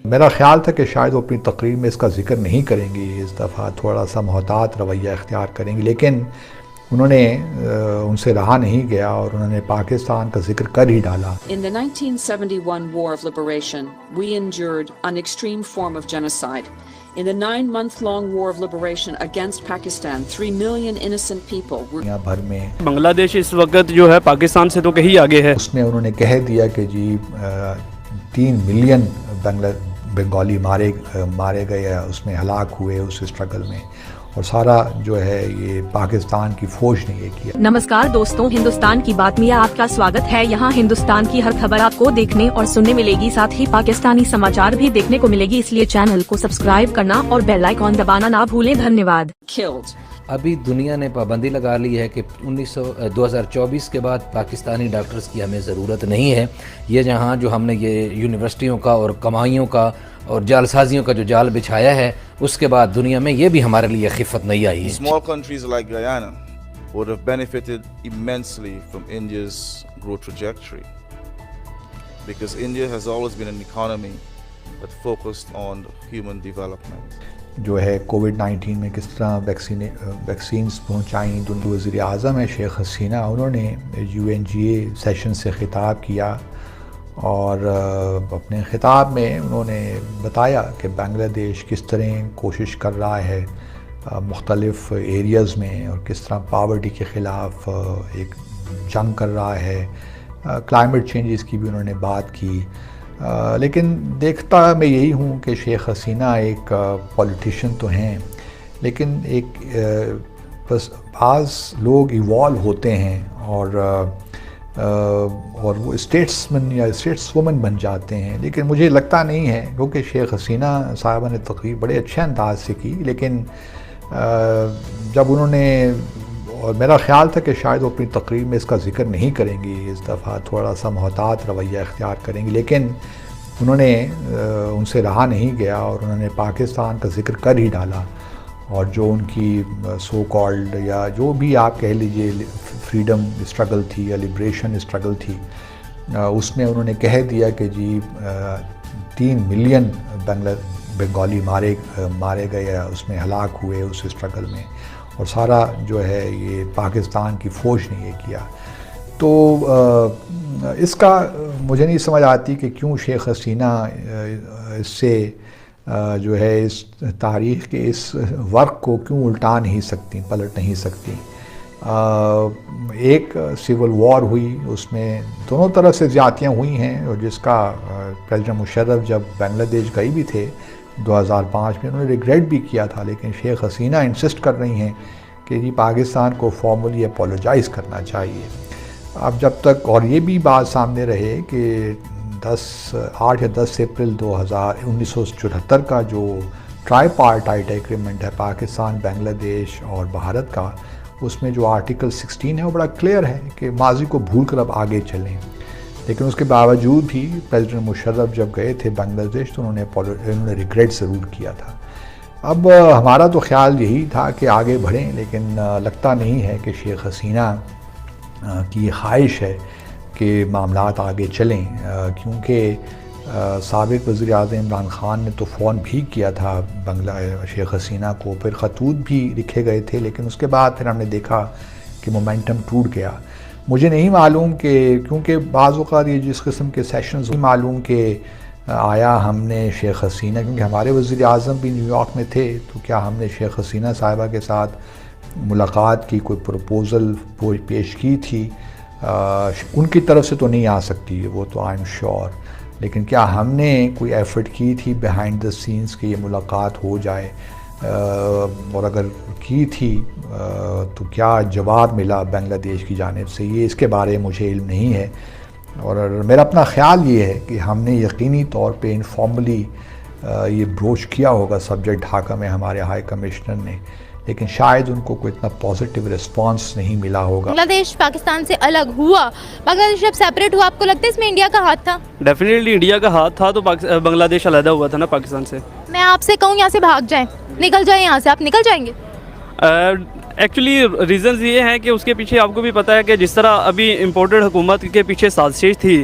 میرا خیال تھا کہ شاید وہ اپنی تقریر میں اس کا ذکر نہیں کریں گی، اس دفعہ تھوڑا سا محتاط رویہ اختیار کریں گی، لیکن انہوں نے ان سے رہا نہیں گیا اور انہوں نے پاکستان کا ذکر کر ہی ڈالا۔ In the 1971 War of Liberation, we endured an extreme form of genocide. In the 9-month-long War of Liberation against Pakistan, 3 million innocent people were... دنیا بھر میں بنگلہ دیش اس وقت جو ہے پاکستان سے تو کہیں آگے ہے۔ اس میں انہوں نے کہہ دیا کہ جی 3 ملین بنگالی مارے گئے، اس میں ہلاک ہوئے اس اسٹرگل میں، اور سارا جو ہے یہ پاکستان کی فوج نے یہ کیا۔ نمسکار دوستوں، ہندوستان کی بات میں آپ کا سواگت ہے۔ یہاں ہندوستان کی ہر خبر آپ کو دیکھنے اور سننے ملے گی، ساتھ ہی پاکستانی سماچار بھی دیکھنے کو ملے گی، اس لیے چینل کو سبسکرائب کرنا اور بیل آئیکن دبانا نہ بھولیں۔ دھنیہ واد۔ killed. ابھی دنیا نے پابندی لگا لی ہے کہ 2024 کے بعد پاکستانی ڈاکٹرز کی ہمیں ضرورت نہیں ہے۔ یہ جہاں جو ہم نے یہ یونیورسٹیوں کا اور کمائیوں کا اور جال سازیوں کا جو جال بچھایا ہے، اس کے بعد دنیا میں یہ بھی ہمارے لیے خفت نہیں آئی ہے۔ Small countries like Guyana would have benefited immensely from India's growth trajectory, because India has always been an economy that focused on human development. جو ہے کووڈ-19 میں کس طرح ویکسینز پہنچائیں، وزیر اعظم ہے شیخ حسینہ، انہوں نے UNGA سیشن سے خطاب کیا اور اپنے خطاب میں انہوں نے بتایا کہ بنگلہ دیش کس طرح کوشش کر رہا ہے مختلف ایریاز میں، اور کس طرح پاورٹی کے خلاف ایک جنگ کر رہا ہے، کلائمیٹ چینجز کی بھی انہوں نے بات کی۔ لیکن دیکھتا میں یہی ہوں کہ شیخ حسینہ ایک پولیٹیشین تو ہیں، لیکن ایک بس بعض لوگ ایوالو ہوتے ہیں اور وہ اسٹیٹس مین یا اسٹیٹس وومن بن جاتے ہیں، لیکن مجھے لگتا نہیں ہے، کیونکہ شیخ حسینہ صاحبہ نے تقریر بڑے اچھے انداز سے کی، لیکن جب انہوں نے، اور میرا خیال تھا کہ شاید وہ اپنی تقریر میں اس کا ذکر نہیں کریں گی، اس دفعہ تھوڑا سا محتاط رویہ اختیار کریں گی، لیکن انہوں نے ان سے رہا نہیں گیا اور انہوں نے پاکستان کا ذکر کر ہی ڈالا، اور جو ان کی سو کالڈ یا جو بھی آپ کہہ لیجئے فریڈم اسٹرگل تھی یا لبریشن اسٹرگل تھی، اس میں انہوں نے کہہ دیا کہ جی 3 ملین بنگالی مارے گئے، اس میں ہلاک ہوئے اس اسٹرگل میں، اور سارا جو ہے یہ پاکستان کی فوج نے یہ کیا۔ تو اس کا مجھے نہیں سمجھ آتی کہ کیوں شیخ حسینہ اس سے جو ہے اس تاریخ کے اس ورق کو کیوں الٹا نہیں سکتی، پلٹ نہیں سکتی۔ ایک سول وار ہوئی، اس میں دونوں طرف سے زیادتیاں ہوئی ہیں، اور جس کا پریزیڈنٹ مشرف جب بنگلہ دیش گئی بھی تھے 2005 میں، انہوں نے ریگریٹ بھی کیا تھا، لیکن شیخ حسینہ انسسٹ کر رہی ہیں کہ جی پاکستان کو فارملی اپولوجائز کرنا چاہیے۔ اب جب تک، اور یہ بھی بات سامنے رہے کہ 8 یا 10 اپریل 1974 کا جو ٹرائی پارٹائٹ ایگریمنٹ ہے پاکستان، بنگلہ دیش اور بھارت کا، اس میں جو آرٹیکل 16 ہے وہ بڑا کلیئر ہے کہ ماضی کو بھول کر اب آگے چلیں، لیکن اس کے باوجود بھی پریزیڈنٹ مشرف جب گئے تھے بنگلہ دیش تو انہوں نے ریگریٹ ضرور کیا تھا۔ اب ہمارا تو خیال یہی تھا کہ آگے بڑھیں، لیکن لگتا نہیں ہے کہ شیخ حسینہ کی یہ خواہش ہے کہ معاملات آگے چلیں، کیونکہ سابق وزیر اعظم عمران خان نے تو فون بھی کیا تھا شیخ حسینہ کو، پھر خطوط بھی لکھے گئے تھے، لیکن اس کے بعد پھر ہم نے دیکھا کہ مومنٹم ٹوٹ گیا۔ مجھے نہیں معلوم کہ، کیونکہ بعض اوقات یہ جس قسم کے سیشنز نہیں معلوم کہ آیا ہم نے شیخ حسینہ، کیونکہ ہمارے وزیر اعظم بھی نیو یارک میں تھے، تو کیا ہم نے شیخ حسینہ صاحبہ کے ساتھ ملاقات کی، کوئی پروپوزل پیش کی تھی؟ ان کی طرف سے تو نہیں آ سکتی وہ تو آئی ایم شیور، لیکن کیا ہم نے کوئی ایفرٹ کی تھی بیہائنڈ دا سینس کہ یہ ملاقات ہو جائے؟ اور اگر کی تھی تو کیا جواب ملا بنگلہ دیش کی جانب سے، یہ اس کے بارے میں مجھے علم نہیں ہے، اور میرا اپنا خیال یہ ہے کہ ہم نے یقینی طور پہ انفارملی یہ بروچ کیا ہوگا سبجیکٹ ڈھاکہ میں ہمارے ہائی کمشنر نے، لیکن شاید ان کو کوئی اتنا پازیٹیو رسپانس نہیں ملا ہوگا۔ بنگلہ دیش پاکستان سے الگ ہوا، بنگلہ دیش جب سیپریٹ ہوا، آپ کو لگتا ہے اس میں انڈیا کا ہاتھ تھا؟ ڈیفینیٹلی انڈیا کا ہاتھ تھا، تو بنگلہ دیش علیحدہ ہوا تھا نا پاکستان سے۔ میں آپ سے کہوں یہاں سے بھاگ جائیں، نکل جائیں یہاں سے، آپ نکل جائیں گے؟ ایکچولی ریزنز یہ ہیں کہ اس کے پیچھے آپ کو بھی پتہ ہے کہ جس طرح ابھی امپورٹڈ حکومت کے پیچھے سازش تھی